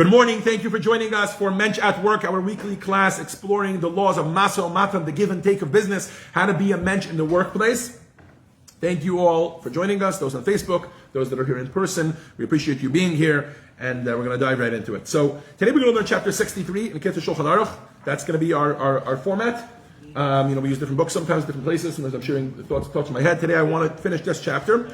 Good morning. Thank you for joining us for Mentsch at Work, our weekly class exploring the laws of Masa Uamatan, the give and take of business, how to be a Mentsch in the workplace. Thank you all for joining us, those on Facebook, those that are here in person. We appreciate you being here, and we're going to dive right into it. So today we're going to learn chapter 63 in Kitzur Shulchan Aruch. That's going to be our format. We use different books sometimes, different places, sometimes I'm sharing the thoughts in my head. Today I want to finish this chapter.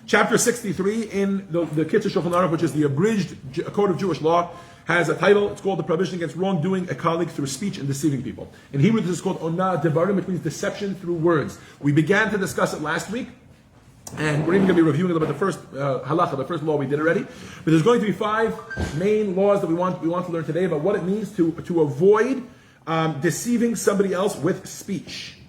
Chapter 63 in the Kitzur Shulchan Aruch, which is the abridged code of Jewish law, has a title. It's called The Prohibition Against Wrongdoing a Colleague Through Speech and Deceiving People. In Hebrew, this is called Ona Devarim, which means deception through words. We began to discuss it last week, and we're even going to be reviewing a little bit the first halacha, the first law we did already. But there's going to be 5 main laws that we want to learn today about what it means to avoid deceiving somebody else with speech.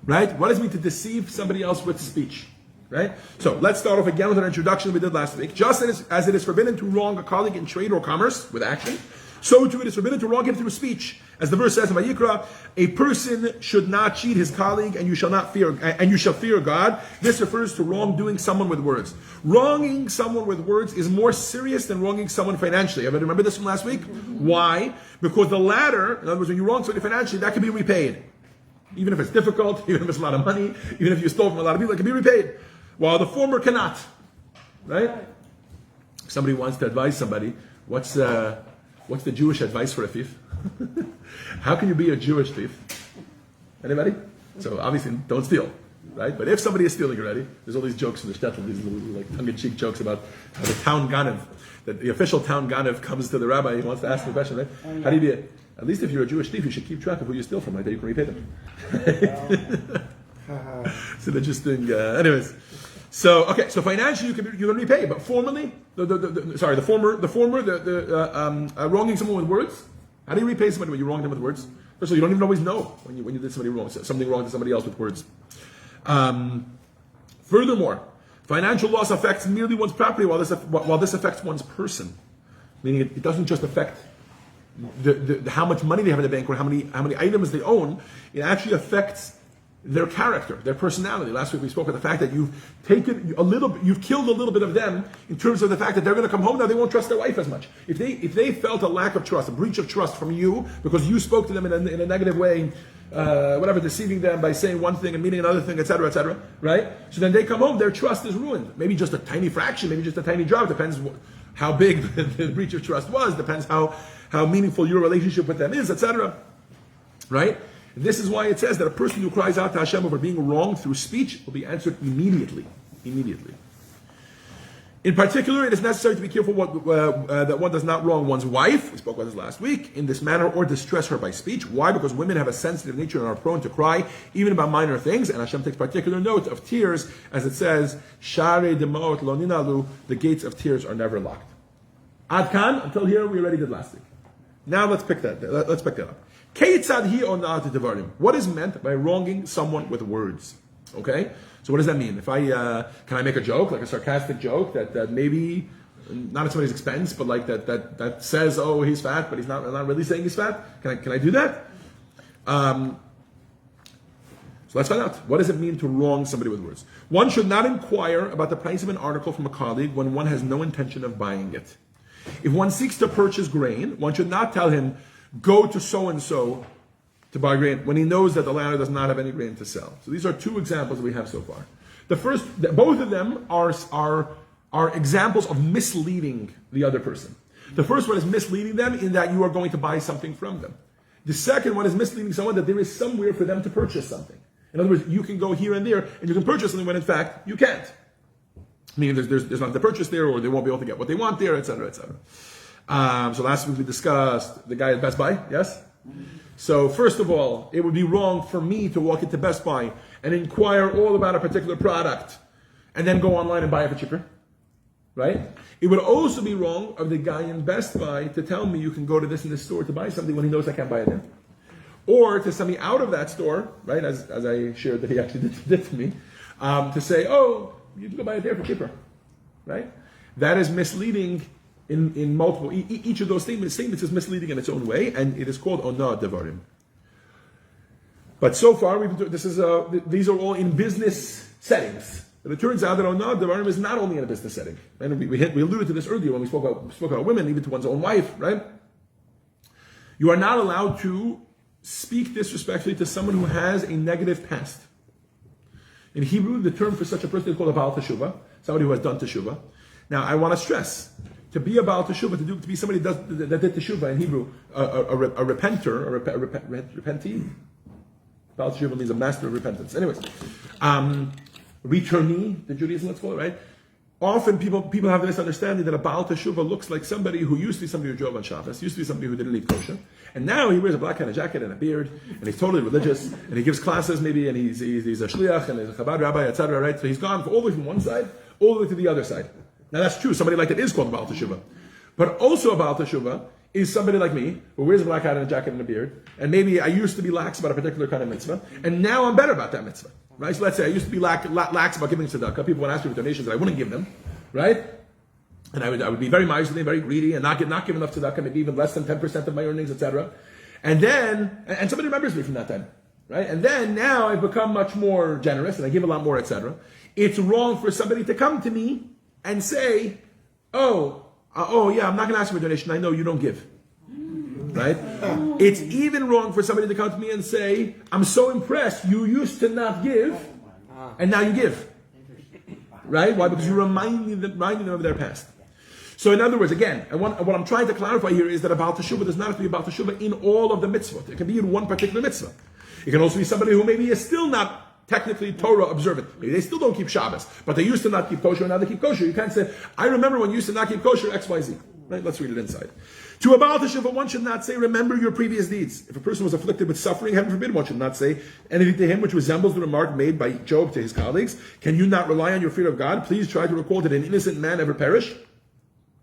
Right? What does it mean to deceive somebody else with speech? Right? So let's start off again with an introduction we did last week. Just as it is forbidden to wrong a colleague in trade or commerce with action, so too it is forbidden to wrong him through speech. As the verse says in Vayikra, a person should not cheat his colleague, and you shall fear God. This refers to wrongdoing someone with words. Wronging someone with words is more serious than wronging someone financially. Everybody remember this from last week? Why? Because the latter, in other words, when you wrong somebody financially, that can be repaid. Even if it's difficult, even if it's a lot of money, even if you stole from a lot of people, it can be repaid. While the former cannot. Right? Somebody wants to advise somebody, what's the Jewish advice for a thief? How can you be a Jewish thief? Anybody? So obviously, don't steal. Right? But if somebody is stealing already, there's all these jokes in the shtetl, these little like tongue-in-cheek jokes about how the town ganev, that the official town ganev comes to the rabbi, he wants to ask the question, right? How do you be at least if you're a Jewish thief, you should keep track of who you steal from, right? That you can repay them. So they're just doing, anyways. So financially you're going to repay, but formally, the former, wronging someone with words. How do you repay somebody when you wrong them with words? First of all, you don't even always know when you did something wrong to somebody else with words. Furthermore, financial loss affects merely one's property, while this affects one's person. Meaning it doesn't just affect how much money they have in the bank or how many items they own. It actually affects their character, their personality. Last week we spoke about the fact that you've killed a little bit of them in terms of the fact that they're going to come home now, they won't trust their wife as much. If they felt a lack of trust, a breach of trust from you because you spoke to them in a negative way, deceiving them by saying one thing and meaning another thing, etc., right? So then they come home, their trust is ruined. Maybe just a tiny fraction, maybe just a tiny drop. Depends how big the breach of trust was. Depends how meaningful your relationship with them is, etc. Right? This is why it says that a person who cries out to Hashem over being wronged through speech will be answered immediately. Immediately. In particular, it is necessary to be careful that one does not wrong one's wife, we spoke about this last week, in this manner or distress her by speech. Why? Because women have a sensitive nature and are prone to cry, even about minor things, and Hashem takes particular note of tears, as it says, Share demaot lo ninalu, the gates of tears are never locked. Ad kan, until here, we already did last week. Now let's pick that up. What is meant by wronging someone with words? Okay? So what does that mean? If can I make a joke, like a sarcastic joke that maybe, not at somebody's expense, but like that says, oh, he's fat, but he's not really saying he's fat? Can I do that? So let's find out. What does it mean to wrong somebody with words? One should not inquire about the price of an article from a colleague when one has no intention of buying it. If one seeks to purchase grain, one should not tell him, go to so-and-so to buy grain, when he knows that the latter does not have any grain to sell. So these are 2 examples we have so far. Both of them are examples of misleading the other person. The first one is misleading them in that you are going to buy something from them. The second one is misleading someone that there is somewhere for them to purchase something. In other words, you can go here and there and you can purchase something when in fact you can't. Meaning there's nothing to purchase there, or they won't be able to get what they want there, etc., etc. So last week we discussed the guy at Best Buy, yes? So first of all, it would be wrong for me to walk into Best Buy and inquire all about a particular product and then go online and buy it for cheaper, right? It would also be wrong of the guy in Best Buy to tell me you can go to this and this store to buy something when he knows I can't buy it there. Or to send me out of that store, right, as I shared that he actually did to me, to say, oh, you can go buy it there for cheaper, right? That is misleading in multiple, each of those statements is misleading in its own way, and it is called Ona Devarim. But so far, these are all in business settings. And it turns out that Onah Devarim is not only in a business setting. And we alluded to this earlier when we spoke about women, even to one's own wife, right? You are not allowed to speak disrespectfully to someone who has a negative past. In Hebrew, the term for such a person is called a Baal Teshuvah, somebody who has done Teshuvah. Now, I want to stress, to be a Baal Teshuvah, to be somebody that did Teshuvah in Hebrew, a repenter, a repentee. Baal Teshuvah means a master of repentance. Anyways, returnee to Judaism, let's call it, right? Often people have the misunderstanding that a Baal Teshuvah looks like somebody who used to be somebody who drove on Shabbos, used to be somebody who didn't eat kosher, and now he wears a black kind of jacket and a beard, and he's totally religious, and he gives classes maybe, and he's a shliach, and he's a Chabad rabbi, etc., right? So he's gone all the way from one side, all the way to the other side. Now that's true, somebody like that is called a Baal Teshuvah. But also a Baal Teshuvah is somebody like me, who wears a black hat and a jacket and a beard, and maybe I used to be lax about a particular kind of mitzvah, and now I'm better about that mitzvah. Right? So let's say I used to be lax about giving tzedakah. People would ask me for donations that I wouldn't give them, right? And I would be very miserly, very greedy, and not give enough tzedakah, maybe even less than 10% of my earnings, etc. And then, and somebody remembers me from that time, right? And then now I've become much more generous, and I give a lot more, etc. It's wrong for somebody to come to me and say, oh yeah, I'm not going to ask you for a donation. I know you don't give. Right? It's even wrong for somebody to come to me and say, I'm so impressed, you used to not give, and now you give. Right? Why? Because you're reminding them of their past. So in other words, again, what I'm trying to clarify here is that a Baal Teshuvah does not have to be a Baal Teshuvah in all of the mitzvot. It can be in one particular mitzvah. It can also be somebody who maybe is still not technically Torah observant. Maybe they still don't keep Shabbos, but they used to not keep kosher, and now they keep kosher. You can't say, I remember when you used to not keep kosher, X, Y, Z. Right? Let's read it inside. To a Baal Teshuvah, one should not say, remember your previous deeds. If a person was afflicted with suffering, heaven forbid, one should not say anything to him which resembles the remark made by Job to his colleagues. Can you not rely on your fear of God? Please try to recall that an innocent man ever perish.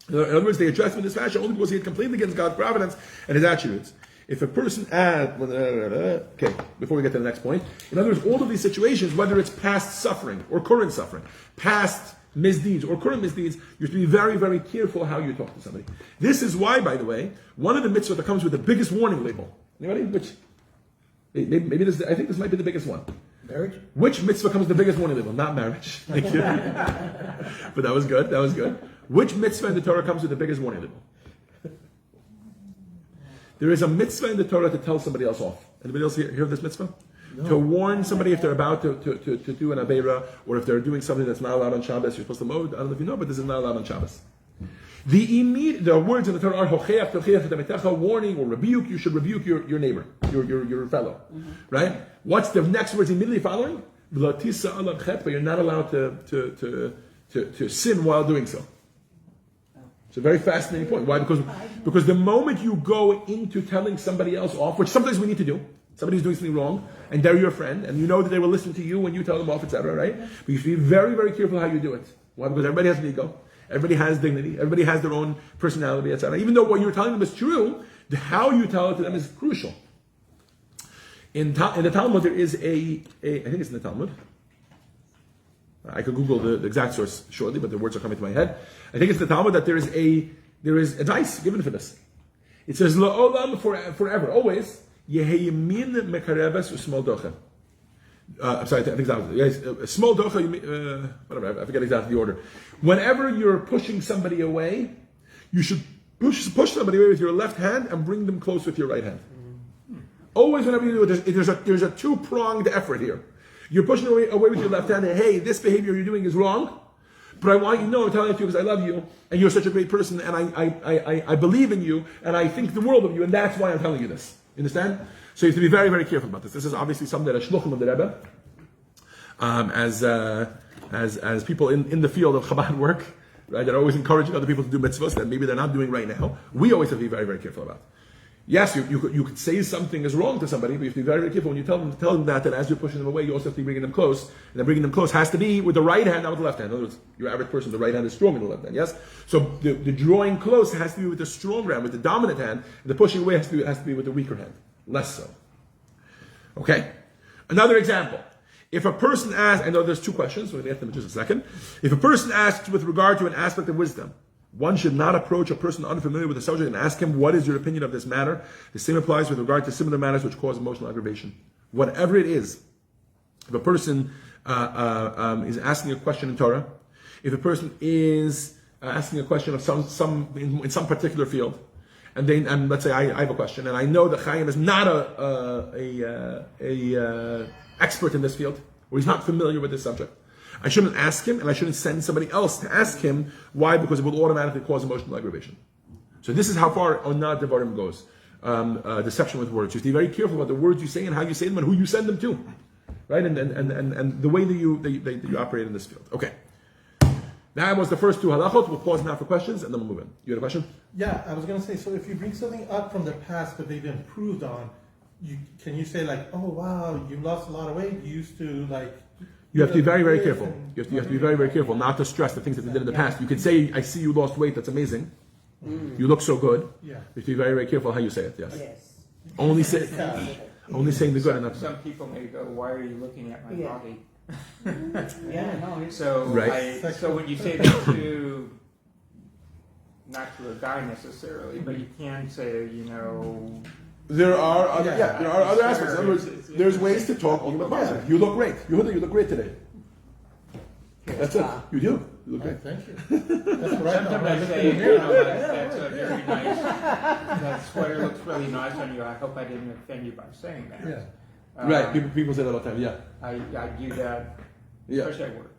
In other words, they addressed him in this fashion only because he had complained against God's providence and his attributes. If a person okay, before we get to the next point, in other words, all of these situations, whether it's past suffering or current suffering, past misdeeds or current misdeeds, you have to be very, very careful how you talk to somebody. This is why, by the way, one of the mitzvot that comes with the biggest warning label. Anybody? Which? Maybe this. I think this might be the biggest one. Marriage? Which mitzvah comes with the biggest warning label? Not marriage. Thank you. But that was good. That was good. Which mitzvah in the Torah comes with the biggest warning label? There is a mitzvah in the Torah to tell somebody else off. Anybody else hear of this mitzvah? No. To warn somebody if they're about to do an Aveira, or if they're doing something that's not allowed on Shabbos. You're supposed to mow. I don't know if you know, but this is not allowed on Shabbos. The words in the Torah are hocheach, tocheach, tametecha, warning or rebuke. You should rebuke your neighbor, your fellow. Mm-hmm. Right? What's the next words immediately following? But you're not allowed to sin while doing so. It's a very fascinating point. Why? Because the moment you go into telling somebody else off, which sometimes we need to do, somebody's doing something wrong, and they're your friend, and you know that they will listen to you when you tell them off, etc., right? But you should be very, very careful how you do it. Why? Because everybody has an ego, everybody has dignity, everybody has their own personality, etc. Even though what you're telling them is true, how you tell it to them is crucial. In the Talmud, there is I think it's in the Talmud. I could Google the exact source shortly, but the words are coming to my head. I think it's the Talmud that there is advice given for this. It says la'olam, forever, always. Yeheyimin mekareves usmol docha. I'm sorry, I think that's small docha. Whatever, I forget exactly the order. Whenever you're pushing somebody away, you should push somebody away with your left hand and bring them close with your right hand. Always, whenever you do it, there's a two-pronged effort here. You're pushing away with your left hand, and hey, this behavior you're doing is wrong, but I want you to know I'm telling it to you because I love you, and you're such a great person, and I believe in you, and I think the world of you, and that's why I'm telling you this. You understand? So you have to be very, very careful about this. This is obviously something that a shluchim of the Rebbe, as people in the field of Chabad work, right, they're always encouraging other people to do mitzvahs that maybe they're not doing right now. We always have to be very, very careful about. Yes, you could say something is wrong to somebody, but you have to be very, very careful when you tell them that as you're pushing them away, you also have to be bringing them close. And then bringing them close has to be with the right hand, not with the left hand. In other words, your average person, the right hand is stronger than the left hand, yes? So the drawing close has to be with the stronger hand, with the dominant hand, and the pushing away has to be with the weaker hand. Less so. Okay? Another example. If a person asks, I know there's two questions, so we're going to get them in just a second. If a person asks with regard to an aspect of wisdom, one should not approach a person unfamiliar with the subject and ask him, what is your opinion of this matter? The same applies with regard to similar matters which cause emotional aggravation. Whatever it is, if a person is asking a question in Torah, if a person is asking a question of in some particular field, and let's say I have a question, and I know that Chaim is not a expert in this field, or he's not familiar with this subject, I shouldn't ask him, and I shouldn't send somebody else to ask him. Why? Because it will automatically cause emotional aggravation. So this is how far Onat Devarim goes. Deception with words. You have to be very careful about the words you say and how you say them and who you send them to, right? And the way that you operate in this field. Okay. That was the first two halachot. We'll pause now for questions, and then we'll move in. You had a question? Yeah, I was going to say, so if you bring something up from the past but they've improved on, can you say like, oh wow, you lost a lot of weight, you used to like... You have to be very, very careful. You have to be very, very careful not to stress the things that they did in the past. You could say, I see you lost weight, that's amazing. You look so good. Yeah. You have to be very, very careful how you say it, yes. Yes. Only saying the good and not... Some people may go, why are you looking at my body? Yeah, no, it's... So, Right. so when you say that to, not to a guy necessarily, but you can say, There are other, there are other aspects. In other words, there's ways to talk only with positive. You look great. Yehuda, you look great today. That's it. You do. You look great. Thank you. That's what I thought. sometimes I say, that's a very nice, that sweater looks really nice on you. I hope I didn't offend you by saying that. Yeah. Right. People say that all the time. Yeah. I do that, Yeah. especially at work,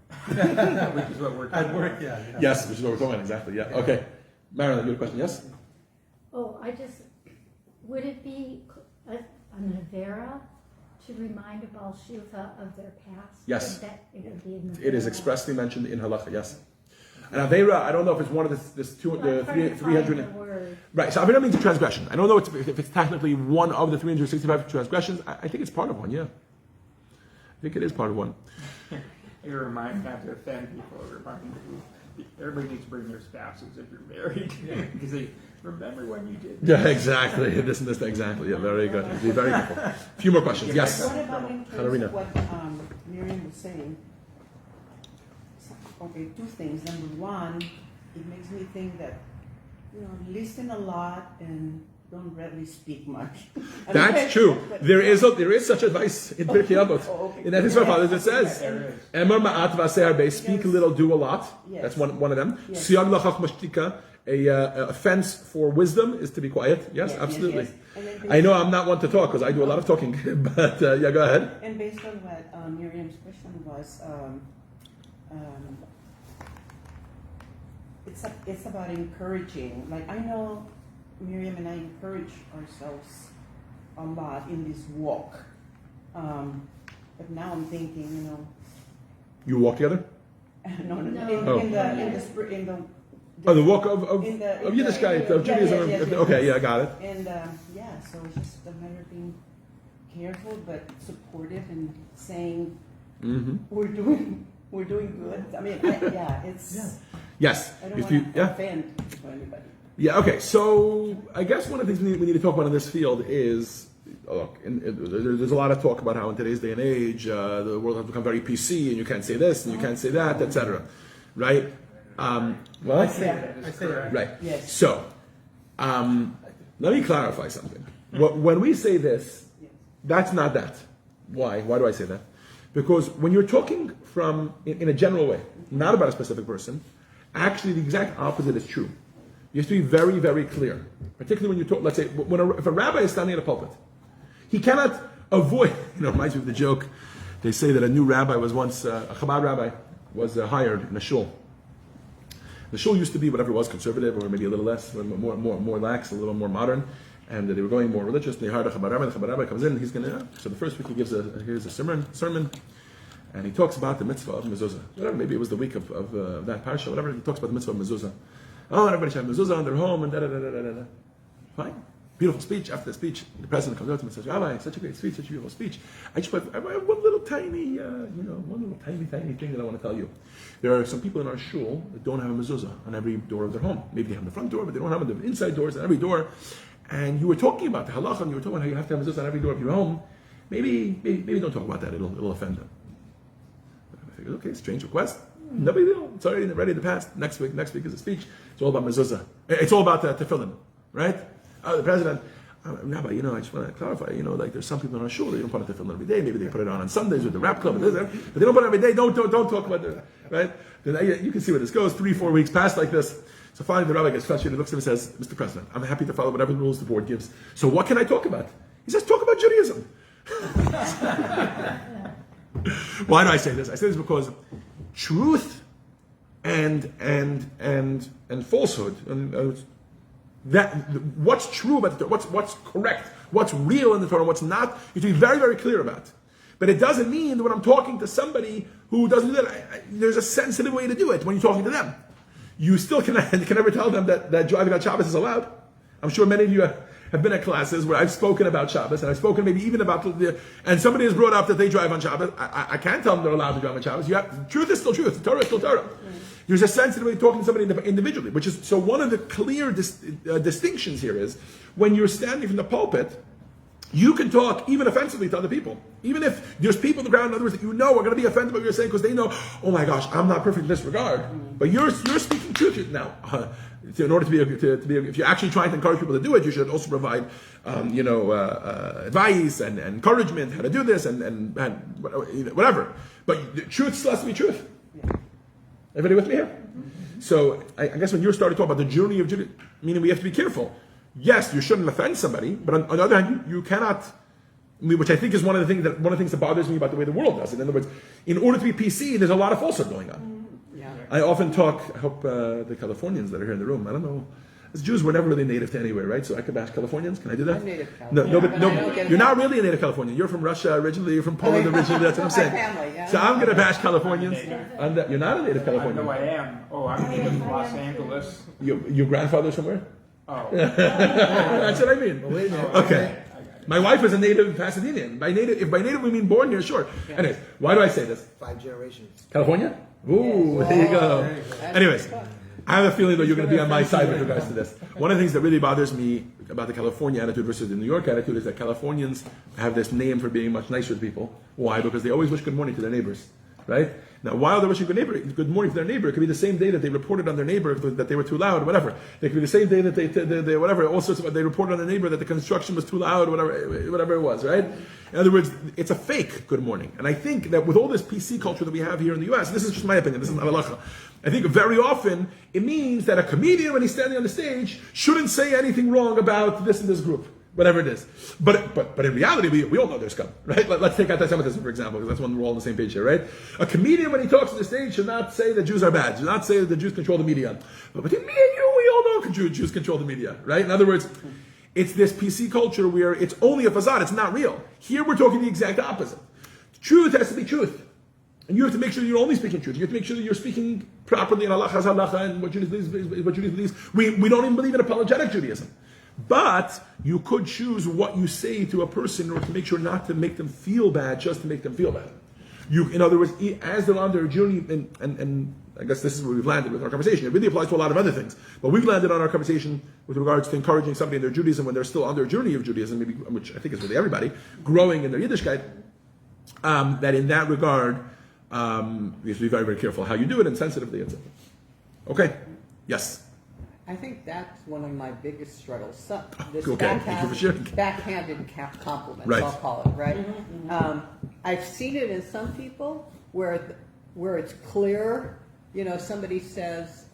which is what we're talking At work, about. yeah. Yes, which is what we're talking about. Exactly. Yeah. Okay. Marilyn, you have a question? Yes. Would it be an Avera to remind a Baal Shuva of their past? Yes. That it would be an It is Avera? expressly mentioned in halacha. Yes. And Aveira, I don't know if it's one of the I'm trying to find 300. the word. Right. So Aveira means a transgression. I don't know if it's technically one of the 365 transgressions. I think it's part of one. Yeah. I think it is part of one. It reminds not to offend people. It reminds people. Everybody needs to bring their spouses if you're married, because they remember when you did. Yeah, exactly. This and this, exactly. Yeah, very good. Be very careful. A few more questions. Yes. What about in terms Katarina. of what Miriam was saying? Okay, two things. Number one, it makes me think that, listen a lot and don't really speak much. That's true. There is such advice in Pirkei Avot. okay. In that his fathers it says, There is. "Emar ma'at v'aseh harbe," speak a little, do a lot. Yes. That's one of them. Yes. Siyag lachach mashtika, a fence for wisdom is to be quiet. Yes, Yes, absolutely. yes, yes. And then I know I'm not one to talk because I do a lot of talking, but yeah, go ahead. And based on what Miriam's question was, it's about encouraging. Like I know Miriam and I encourage ourselves a lot in this walk, but now I'm thinking, You walk together. no, No. in the Oh, the walk of in the- Yiddishkeit, of yeah, Judaism. yes, yes, Okay, yeah, I got it. and so it's just a matter of being careful but supportive and saying Mm-hmm. we're doing good. I mean, it's. Yes. I don't If want you- to yeah. offend anybody. Yeah, okay. So I guess one of the things we need to talk about in this field is, look, there's a lot of talk about how in today's day and age, the world has become very PC, and you can't say this, and you can't say that, etc. Right? Well, I say it. right. Yes. So, let me clarify something. When we say this, Yes. that's not that. Why? Why do I say that? Because when you're talking from in a general way, not about a specific person, actually the exact opposite is true. You have to be very, very clear. Particularly when you talk, let's say, if a rabbi is standing at a pulpit, he cannot avoid, reminds me of the joke. They say that a new rabbi was once, a Chabad rabbi was hired in a shul. The shul used to be whatever it was, conservative or maybe a little less, more lax, a little more modern. And they were going more religious. They hired a Chabad rabbi. The Chabad rabbi comes in and he's going to, so the first week he gives here's a sermon. And he talks about the mitzvah of mezuzah. Whatever, maybe it was the week of that parsha, whatever. He talks about the mitzvah of mezuzah. Oh, everybody should have mezuzah in their home and da-da-da-da-da-da. Fine. Beautiful speech. After the speech, the president comes up to him and says, Rabbi, such a great speech, such a beautiful speech. I have one little tiny, tiny thing that I want to tell you. There are some people in our shul that don't have a mezuzah on every door of their home. Maybe they have the front door, but they don't have the inside doors on every door. And you were talking about the halacha, and you were talking about how you have to have mezuzah on every door of your home. Maybe don't talk about that. It'll offend them. I figured, okay, strange request. No big deal. It's already ready to pass. Next week is a speech. It's all about mezuzah. It's all about tefillin, right? The president. Rabbi, I just want to clarify, like there's some people in our shul, they don't put it tefillin every day. Maybe they put it on Sundays with the rap club, but they don't put it every day. Don't talk about that, right? Then you can see where this goes. 3-4 weeks pass like this. So finally the rabbi gets frustrated, looks at him and says, Mr. President, I'm happy to follow whatever rules the board gives. So what can I talk about? He says, talk about Judaism. Why do I say this? I say this because truth and falsehood, and that what's true about the Torah, what's correct, what's real in the Torah, what's not, you have to be very, very clear about. But it doesn't mean that when I'm talking to somebody who doesn't do that, there's a sensitive way to do it when you're talking to them. You still can never tell them that driving on Shabbos is allowed. I'm sure many of you have been at classes where I've spoken about Shabbos, and I've spoken maybe even about and somebody has brought up that they drive on Shabbos. I can't tell them they're allowed to drive on Shabbos. Truth is still truth. The Torah is still Torah. There's a sensitive way of talking to somebody individually, which is, so one of the clear distinctions here is, when you're standing from the pulpit, you can talk even offensively to other people. Even if there's people in the crowd, in other words, that are going to be offended by what you're saying, because they know, oh my gosh, I'm not perfect in this regard. But you're speaking truth. Now, in order to be, if you're actually trying to encourage people to do it, you should also provide, advice and encouragement, how to do this, and whatever. But the truth still has to be truth. Everybody with me here? So I guess when you started talking about the journey of Judaism, meaning we have to be careful. Yes, you shouldn't offend somebody, but on the other hand, you cannot. Which I think is one of the things that bothers me about the way the world does it. In other words, in order to be PC, there's a lot of falsehood going on. Yeah. I often talk. I hope the Californians that are here in the room. I don't know. As Jews, we're never really native to anywhere, right? So I could bash Californians. Can I do that? I'm native No, Californian. but you're not really a native Californian. You're from Russia originally. You're from Poland originally. That's what I'm saying. My family, yeah. So I'm going to bash Californians. You're not a native I Californian. know I am. Oh, I'm native Los Angeles. Your grandfather's from where? Oh. That's what I mean. Well, wait a minute. Okay. My wife is a native Pasadenian. If by native we mean born here, sure. Yeah. Anyways, why do I say this? 5 generations. California? Ooh, there you go. Anyways, I have a feeling that you're going to be on my side with regards to this. One of the things that really bothers me about the California attitude versus the New York attitude is that Californians have this name for being much nicer to people. Why? Because they always wish good morning to their neighbors, right? Now, while they're wishing good morning to their neighbor, it could be the same day that they reported on their neighbor that they were too loud, whatever. It could be the same day that they whatever, all sorts of, they reported on their neighbor that the construction was too loud, whatever it was, right? In other words, it's a fake good morning. And I think that with all this PC culture that we have here in the US, this is just my opinion, this is not halacha, I think very often it means that a comedian, when he's standing on the stage, shouldn't say anything wrong about this and this group. Whatever it is. But in reality, we all know there's scum, right? Let's take anti-Semitism, for example, because that's when we're all on the same page here, right? A comedian, when he talks on the stage, should not say that Jews are bad, should not say that the Jews control the media. But between me and you, we all know Jews control the media, right? In other words, it's this PC culture where it's only a facade, it's not real. Here we're talking the exact opposite. Truth has to be truth. And you have to make sure that you're only speaking truth. You have to make sure that you're speaking properly in halacha's halacha and what Judaism believes. We don't even believe in apologetic Judaism. But you could choose what you say to a person in order to make sure not to make them feel bad, just to make them feel bad. In other words, as they're on their journey, and I guess this is where we've landed with our conversation. It really applies to a lot of other things. But we've landed on our conversation with regards to encouraging somebody in their Judaism when they're still on their journey of Judaism, maybe, which I think is really everybody, growing in their Yiddishkeit, that in that regard, you have to be very, very careful how you do it and sensitively, etc. Okay? Yes? I think that's one of my biggest struggles. This Okay, thank you for sharing. backhanded compliments, Right. I'll call it, right? I've seen it in some people where it's clear, somebody says,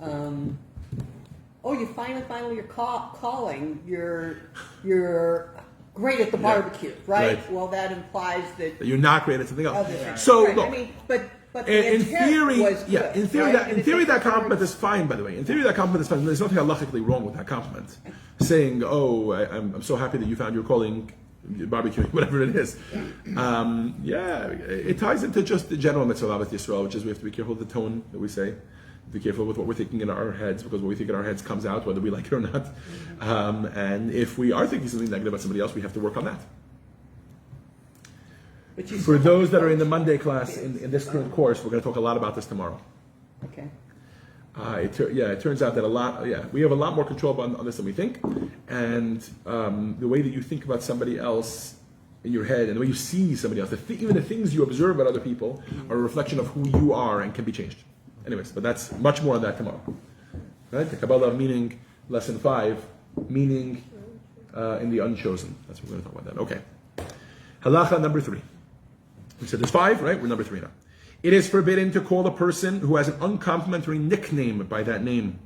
oh, you finally you're calling, you're great at the barbecue, right? Well, that implies that That you're not great at something else. others- So, right. look. I mean, but the In intent theory, was good, in theory, right? in theory that compliment is fine. By the way, in theory that compliment is fine. There's nothing halachically wrong with that compliment. Saying, "Oh, I'm so happy that you found your calling, barbecuing, whatever it is." It ties into just the general mitzvah of Yisrael, which is we have to be careful with the tone that we say. Be careful with what we're thinking in our heads, because what we think in our heads comes out whether we like it or not. And if we are thinking something negative about somebody else, we have to work on that. But you For still- those that are in the Monday class in this current course, we're going to talk a lot about this tomorrow. Okay. It turns out that we have a lot more control on this than we think, and the way that you think about somebody else in your head and the way you see somebody else, even the things you observe about other people are a reflection of who you are and can be changed. Anyways, but that's much more on that tomorrow. Right? The Kabbalah of meaning, lesson 5, meaning in the unchosen. That's what we're going to talk about then. Okay. Halacha number 3. We said there's 5, right? We're number 3 now. It is forbidden to call a person who has an uncomplimentary nickname by that name,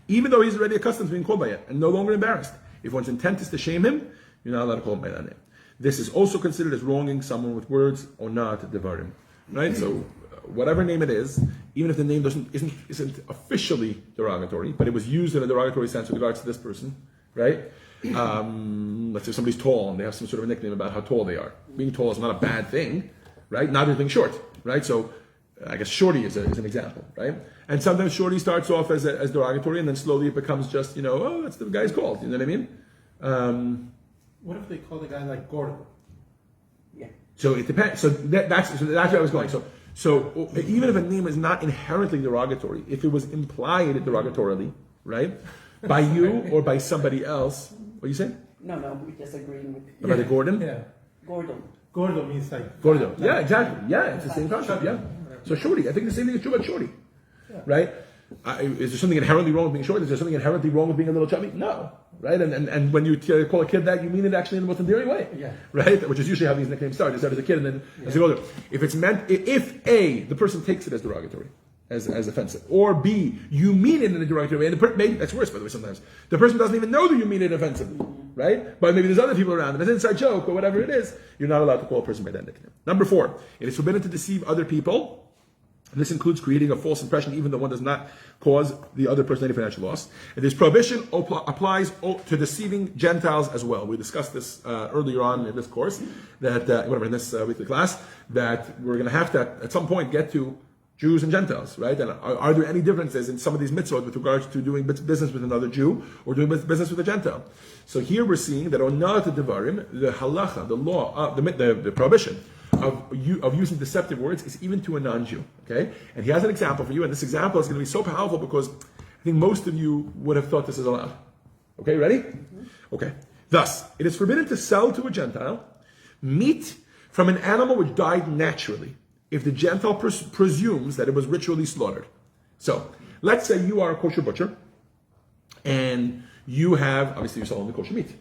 even though he's already accustomed to being called by it and no longer embarrassed. If one's intent is to shame him, you're not allowed to call him by that name. This is also considered as wronging someone with words or not devarim, right? So whatever name it is, even if the name isn't officially derogatory, but it was used in a derogatory sense with regards to this person, right? Let's say somebody's tall and they have some sort of a nickname about how tall they are. Being tall is not a bad thing, right? Neither is being short, right? So I guess shorty is an example, right? And sometimes shorty starts off as derogatory, and then slowly it becomes just, oh, that's the guy's called. You know what I mean? What if they call the guy like Gordon? Yeah. So it depends. So that's where I was going. So even if a name is not inherently derogatory, if it was implied derogatorily, right, by you or by somebody else, what you say No, we're disagreeing with about the Gordon? Yeah. Gordon. Gordo means like Gordo. Yeah, exactly. Yeah, it's the same concept. Yeah. So shorty, I think the same thing is true about shorty, right? Is there something inherently wrong with being short? Is there something inherently wrong with being a little chubby? No, right? And when you call a kid that, you mean it actually in the most endearing way, right? Which is usually how these nicknames start. You start as a kid, and then as you go older. If it's meant, if A, the person takes it as derogatory, as offensive, or B, you mean it in a derogatory way, and maybe that's worse, by the way. Sometimes the person doesn't even know that you mean it offensively, right? But maybe there's other people around, and it's an inside joke or whatever it is. You're not allowed to call a person by that nickname. Number 4, it is forbidden to deceive other people. And this includes creating a false impression, even though one does not cause the other person any financial loss. And this prohibition applies to deceiving Gentiles as well. We discussed this earlier on in this course, that in this weekly class, that we're going to have to at some point get to Jews and Gentiles, right? And are there any differences in some of these mitzvot with regards to doing business with another Jew or doing business with a Gentile? So here we're seeing that onat devarim, the halacha, the law, the prohibition of using deceptive words is even to a non-Jew, okay? And he has an example for you, and this example is going to be so powerful because I think most of you would have thought this is allowed. Okay, ready? Mm-hmm. Okay. Thus, it is forbidden to sell to a Gentile meat from an animal which died naturally, if the Gentile presumes that it was ritually slaughtered. So, let's say you are a kosher butcher, and you have, obviously you're selling the kosher meat,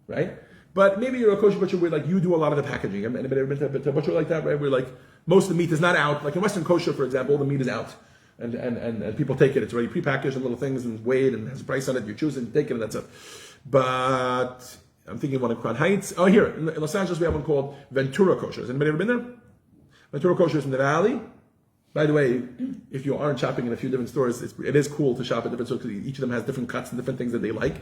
right? But maybe you're a kosher butcher where you do a lot of the packaging. Anybody ever been to a butcher like that, right? Where most of the meat is not out. Like in Western kosher, for example, all the meat is out. And people take it. It's already prepackaged in little things and weighed and has a price on it. You choose it and take it and that's it. But I'm thinking one in Crown Heights. Oh, here, in Los Angeles, we have one called Ventura Kosher. Has anybody ever been there? Ventura Kosher is in the Valley. By the way, if you aren't shopping in a few different stores, it is cool to shop at different stores because each of them has different cuts and different things that they like.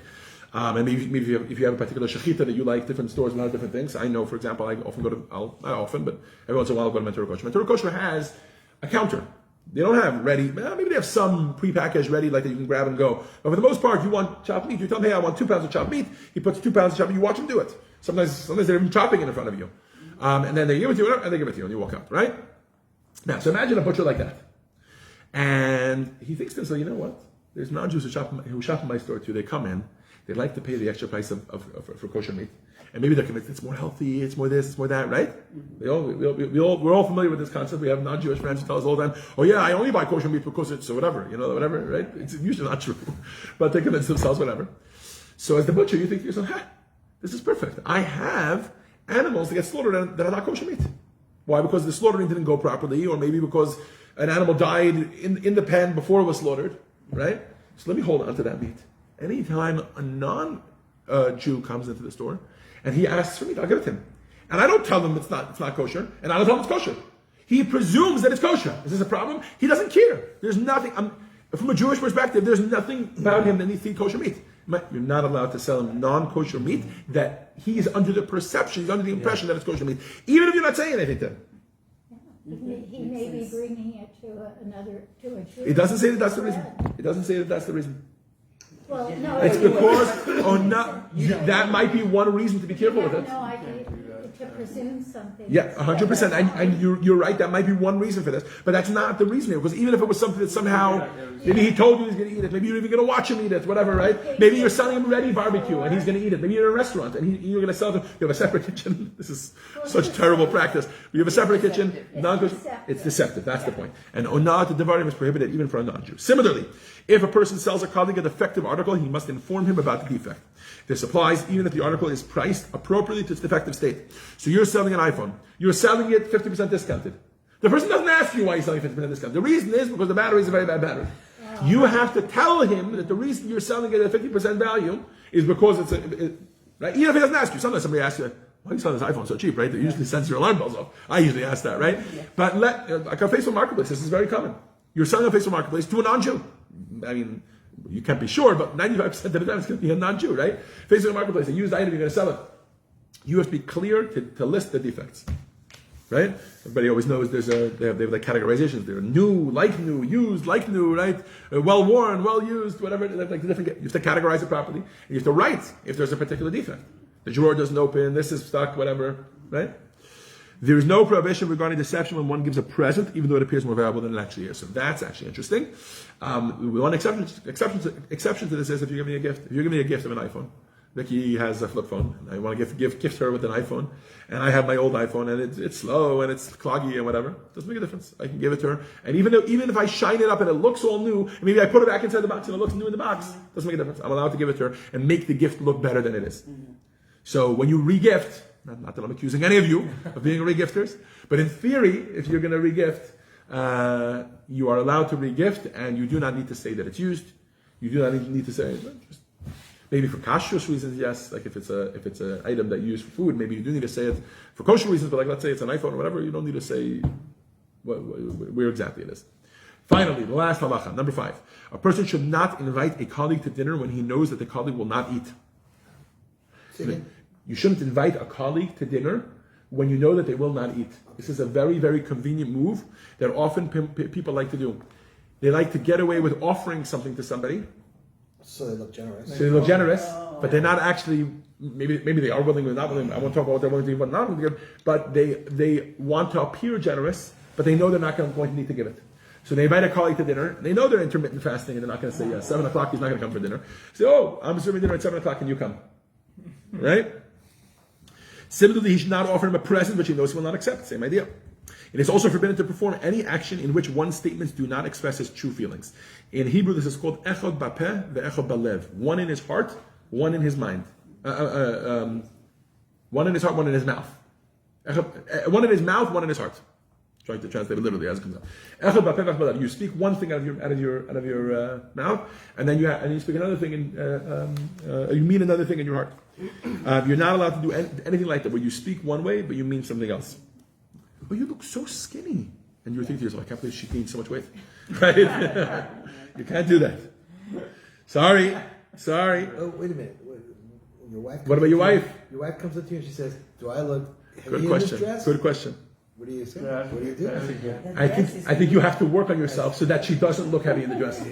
And maybe if you have a particular shechita that you like, different stores will have different things. I know, for example, I often go to, not often, but every once in a while I'll go to Ventura Kosher. Ventura Kosher has a counter. They don't have ready, maybe they have some prepackaged ready, like that you can grab and go. But for the most part, you want chopped meat. You tell them, hey, I want 2 pounds of chopped meat. He puts 2 pounds of chopped meat. You watch him do it. Sometimes they're even chopping it in front of you. And then they give it to you, and they give it to you, and you walk out, right? Now, so imagine a butcher like that. And he thinks to himself, you know what? There's non-Jews who shop in my store too. They come in. They like to pay the extra price for kosher meat, and maybe they're convinced it's more healthy, it's more this, it's more that, right? We're all familiar with this concept. We have non-Jewish friends who tell us all the time, "Oh yeah, I only buy kosher meat because it's whatever, whatever." Right? It's usually not true, but they convince themselves whatever. So as the butcher, you think to yourself, "This is perfect. I have animals that get slaughtered that are not kosher meat. Why? Because the slaughtering didn't go properly, or maybe because an animal died in the pen before it was slaughtered, right? So let me hold on to that meat." Anytime a non-Jew comes into the store and he asks for meat, I'll give it to him. And I don't tell him it's not kosher, and I don't tell him it's kosher. He presumes that it's kosher. Is this a problem? He doesn't care. There's nothing, from a Jewish perspective, there's nothing about him that needs to eat kosher meat. You're not allowed to sell him non-kosher meat that he is under the perception, he's under the impression that it's kosher meat, even if you're not saying anything to him. He may be bringing it to a Jew. It doesn't say that that's the reason. It doesn't say that that's the reason. Well, no. It's because, that might be one reason to be careful with it. No idea to presume something. Yeah, 100%. And you're right, that might be one reason for this. But that's not the reason here. Because even if it was something that somehow, maybe he told you he's going to eat it, maybe you're even going to watch him eat it, whatever, right? Maybe you're selling him ready barbecue and he's going to eat it. Maybe you're in a restaurant and you're going to sell it. You have a separate kitchen. This is such terrible practice. You have a separate kitchen. It's deceptive. That's the point. And onat devarim is prohibited even for a non-Jew. Similarly, if a person sells a colleague a defective article, he must inform him about the defect. This applies even if the article is priced appropriately to its defective state. So you're selling an iPhone. You're selling it 50% discounted. The person doesn't ask you why you're selling 50% discounted. The reason is because the battery is a very bad battery. You have to tell him that the reason you're selling it at 50% value is because right? Even if he doesn't ask you. Sometimes somebody asks you, why are you selling this iPhone so cheap, right? They usually sends your alarm bells off. I usually ask that, right? Yeah. But like on Facebook Marketplace, this is very common. You're selling on Facebook Marketplace to a non-Jew. I mean, you can't be sure, but 95% of the time it's going to be a non-Jew, right? Facebook Marketplace, a used item, you're going to sell it. You have to be clear to list the defects, right? Everybody always knows they have like categorizations. They're new, like new, used, like new, right? Well worn, well used, whatever. Like different. You have to categorize it properly. And you have to write if there's a particular defect. The drawer doesn't open. This is stuck. Whatever, right? There is no prohibition regarding deception when one gives a present, even though it appears more valuable than it actually is. So that's actually interesting. One exception to this is if you're giving me a gift. If you're giving me a gift of an iPhone, Vicky has a flip phone, and I want to gift her with an iPhone, and I have my old iPhone, and it's slow and it's cloggy and whatever. Doesn't make a difference. I can give it to her, and even if I shine it up and it looks all new, and maybe I put it back inside the box and it looks new in the box, doesn't make a difference. I'm allowed to give it to her and make the gift look better than it is. So when you regift, not that I'm accusing any of you of being regifters, but in theory, if you're going to regift, you are allowed to regift, and you do not need to say that it's used. You do not need to say just maybe for kashrus reasons, yes. Like if it's an item that you use for food, maybe you do need to say it for kosher reasons. But like let's say it's an iPhone or whatever, you don't need to say where exactly it is. Finally, the last halacha, number 5: a person should not invite a colleague to dinner when he knows that the colleague will not eat. You shouldn't invite a colleague to dinner when you know that they will not eat. This is a very, very convenient move that often people like to do. They like to get away with offering something to somebody. So they look generous. But they're not actually, maybe they are willing or not willing. I won't talk about what they're willing to give, but not willing to give. But they want to appear generous, but they know they're not going to need to give it. So they invite a colleague to dinner. They know they're intermittent fasting, and they're not going to say, 7 o'clock, he's not going to come for dinner. Say, I'm serving dinner at 7 o'clock, and you come. Right? Similarly, he should not offer him a present which he knows he will not accept. Same idea. It is also forbidden to perform any action in which one's statements do not express his true feelings. In Hebrew, this is called echad bapeh ve'echad balev. One in his heart, one in his mind. One in his heart, one in his mouth. One in his mouth, one in his heart. Trying to translate it literally as it comes out. Echad bapeh ve'echad balev. You speak one thing out of your mouth, and then you speak another thing, you mean another thing in your heart. You're not allowed to do anything like that, where you speak one way, but you mean something else. Oh, you look so skinny. And you're thinking to yourself, I can't believe she gained so much weight. Right? You can't do that. Sorry. Oh, wait a minute. Your wife. What about your wife? Your wife comes up to you and she says, "Do I look heavy Good in question. this dress?" Good question. What do you say? What do you do? I think you have to work on yourself so that she doesn't look heavy in the dress.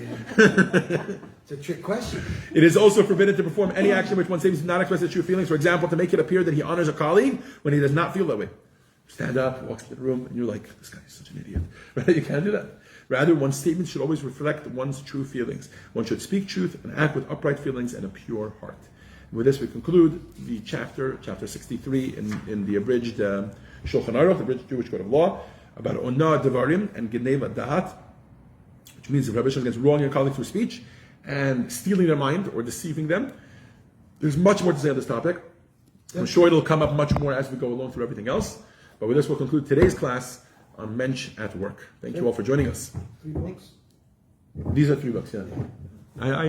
It's a trick question. It is also forbidden to perform any action which one seems to not express his true feelings. For example, to make it appear that he honors a colleague when he does not feel that way. Stand up, walks into the room, and you're like, this guy is such an idiot. Right? You can't do that. Rather, one's statement should always reflect one's true feelings. One should speak truth and act with upright feelings and a pure heart. And with this, we conclude the chapter 63 in the abridged Shulchan Aruch, the abridged Jewish Code of Law, about Onah Devarim and Geneva Dahat, which means the prohibition against wronging a colleague through speech and stealing their mind or deceiving them. There's much more to say on this topic. I'm sure it'll come up much more as we go along through everything else. But with this, we'll conclude today's class on Mentsch at Work. Thank you all for joining us. 3 books? These are 3 books, yeah.